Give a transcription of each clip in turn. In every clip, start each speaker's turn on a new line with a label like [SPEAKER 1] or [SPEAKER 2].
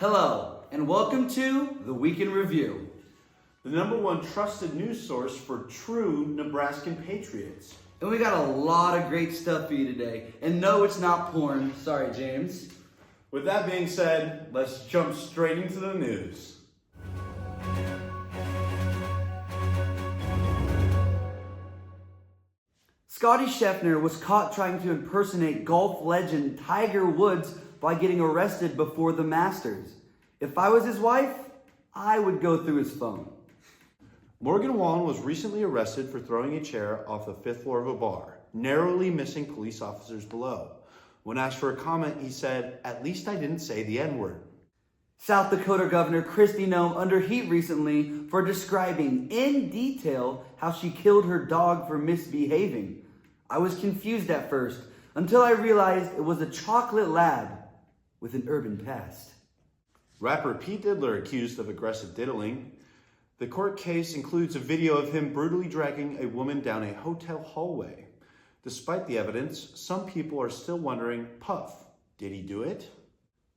[SPEAKER 1] Hello, and welcome to the Week in Review.
[SPEAKER 2] The #1 trusted news source for true Nebraskan patriots.
[SPEAKER 1] And we got a lot of great stuff for you today. And no, it's not porn. Sorry, James.
[SPEAKER 2] With that being said, let's jump straight into the news.
[SPEAKER 1] Scotty Scheffler was caught trying to impersonate golf legend Tiger Woods by getting arrested before the Masters. If I was his wife, I would go through his phone.
[SPEAKER 2] Morgan Wallen was recently arrested for throwing a chair off the 5th floor of a bar, narrowly missing police officers below. When asked for a comment, he said, "At least I didn't say the N-word."
[SPEAKER 1] South Dakota Governor Kristi Noem under heat recently for describing in detail how she killed her dog for misbehaving. I was confused at first until I realized it was a chocolate lab with an urban past.
[SPEAKER 2] Rapper Pete Diddler accused of aggressive diddling. The court case includes a video of him brutally dragging a woman down a hotel hallway. Despite the evidence, some people are still wondering, Puff, did he do it?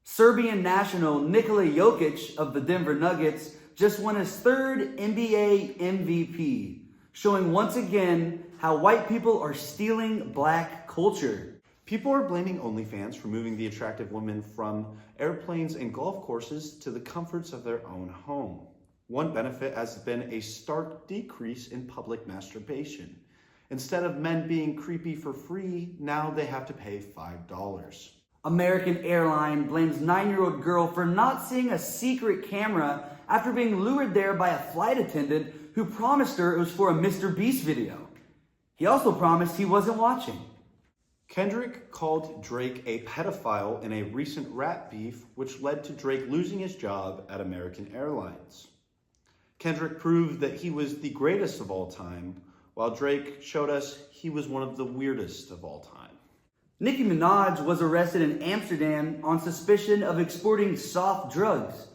[SPEAKER 1] Serbian national Nikola Jokic of the Denver Nuggets just won his 3rd NBA MVP, showing once again how white people are stealing black culture.
[SPEAKER 2] People are blaming OnlyFans for moving the attractive women from airplanes and golf courses to the comforts of their own home. One benefit has been a stark decrease in public masturbation. Instead of men being creepy for free, now they have to pay $5.
[SPEAKER 1] American Airline blames 9-year-old girl for not seeing a secret camera after being lured there by a flight attendant who promised her it was for a Mr. Beast video. He also promised he wasn't watching.
[SPEAKER 2] Kendrick called Drake a pedophile in a recent rap beef, which led to Drake losing his job at American Airlines. Kendrick proved that he was the greatest of all time, while Drake showed us he was one of the weirdest of all time.
[SPEAKER 1] Nicki Minaj was arrested in Amsterdam on suspicion of exporting soft drugs.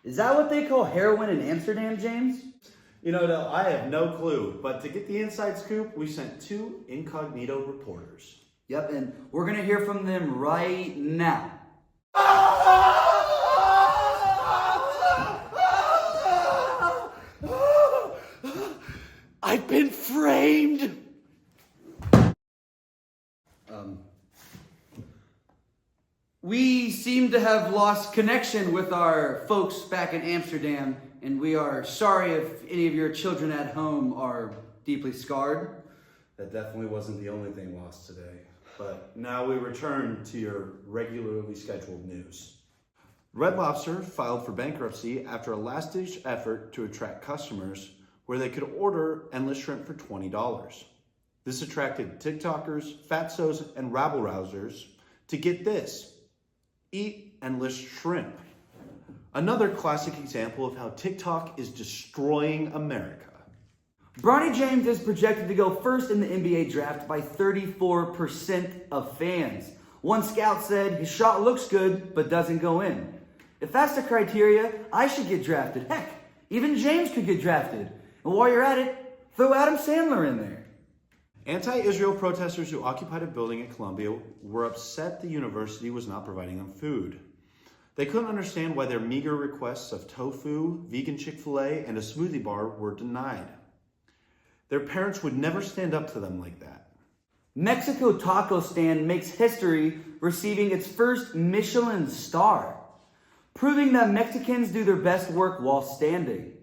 [SPEAKER 1] Is that what they call heroin in Amsterdam, James?
[SPEAKER 2] You know, I have no clue, but to get the inside scoop, we sent 2 incognito reporters.
[SPEAKER 1] Yep, and we're gonna hear from them right now.
[SPEAKER 2] I've been framed!
[SPEAKER 1] We seem to have lost connection with our folks back in Amsterdam, and we are sorry if any of your children at home are deeply scarred.
[SPEAKER 2] That definitely wasn't the only thing lost today. But now we return to your regularly scheduled news. Red Lobster filed for bankruptcy after a last-ditch effort to attract customers where they could order endless shrimp for $20. This attracted TikTokers, fatsos, and rabble-rousers to get this: eat endless shrimp. Another classic example of how TikTok is destroying America.
[SPEAKER 1] Bronny James is projected to go first in the NBA draft by 34% of fans. One scout said his shot looks good, but doesn't go in. If that's the criteria, I should get drafted. Heck, even James could get drafted. And while you're at it, throw Adam Sandler in there.
[SPEAKER 2] Anti-Israel protesters who occupied a building at Columbia were upset the university was not providing them food. They couldn't understand why their meager requests of tofu, vegan Chick-fil-A, and a smoothie bar were denied. Their parents would never stand up to them like that.
[SPEAKER 1] Mexico Taco Stand makes history receiving its first Michelin star, proving that Mexicans do their best work while standing.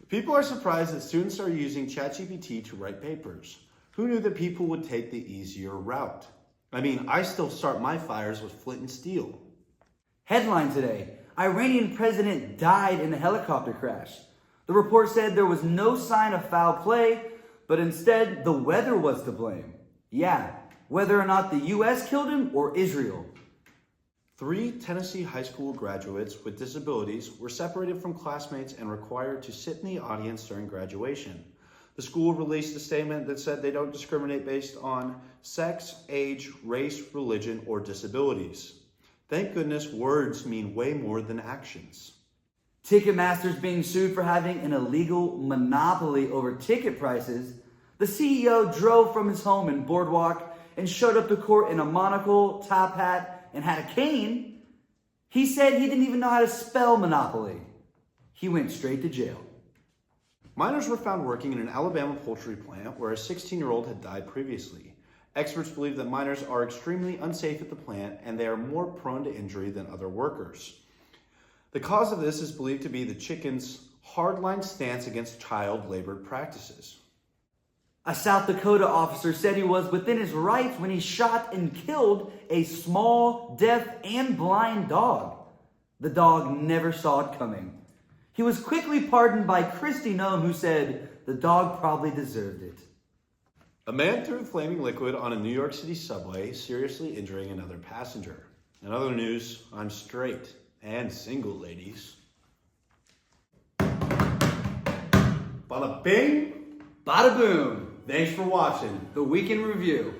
[SPEAKER 2] People are surprised that students are using ChatGPT to write papers. Who knew that people would take the easier route? I mean, I still start my fires with flint and steel.
[SPEAKER 1] Headline today: Iranian president died in a helicopter crash. The report said there was no sign of foul play, but instead the weather was to blame. Yeah, whether or not the US killed him or Israel.
[SPEAKER 2] 3 Tennessee high school graduates with disabilities were separated from classmates and required to sit in the audience during graduation. The school released a statement that said they don't discriminate based on sex, age, race, religion, or disabilities. Thank goodness words mean way more than actions.
[SPEAKER 1] Ticketmaster is being sued for having an illegal monopoly over ticket prices. The CEO drove from his home in Boardwalk and showed up to court in a monocle, top hat, and had a cane. He said he didn't even know how to spell monopoly. He went straight to jail.
[SPEAKER 2] Miners were found working in an Alabama poultry plant where a 16-year-old had died previously. Experts believe that miners are extremely unsafe at the plant and they are more prone to injury than other workers. The cause of this is believed to be the chickens' hardline stance against child labor practices.
[SPEAKER 1] A South Dakota officer said he was within his rights when he shot and killed a small, deaf, and blind dog. The dog never saw it coming. He was quickly pardoned by Christy Nome, who said the dog probably deserved it.
[SPEAKER 2] A man threw flaming liquid on a New York City subway, seriously injuring another passenger. In other news, I'm straight and single, ladies. Bada bing,
[SPEAKER 1] Bada boom.
[SPEAKER 2] thanks for watching.
[SPEAKER 1] The Week in Review.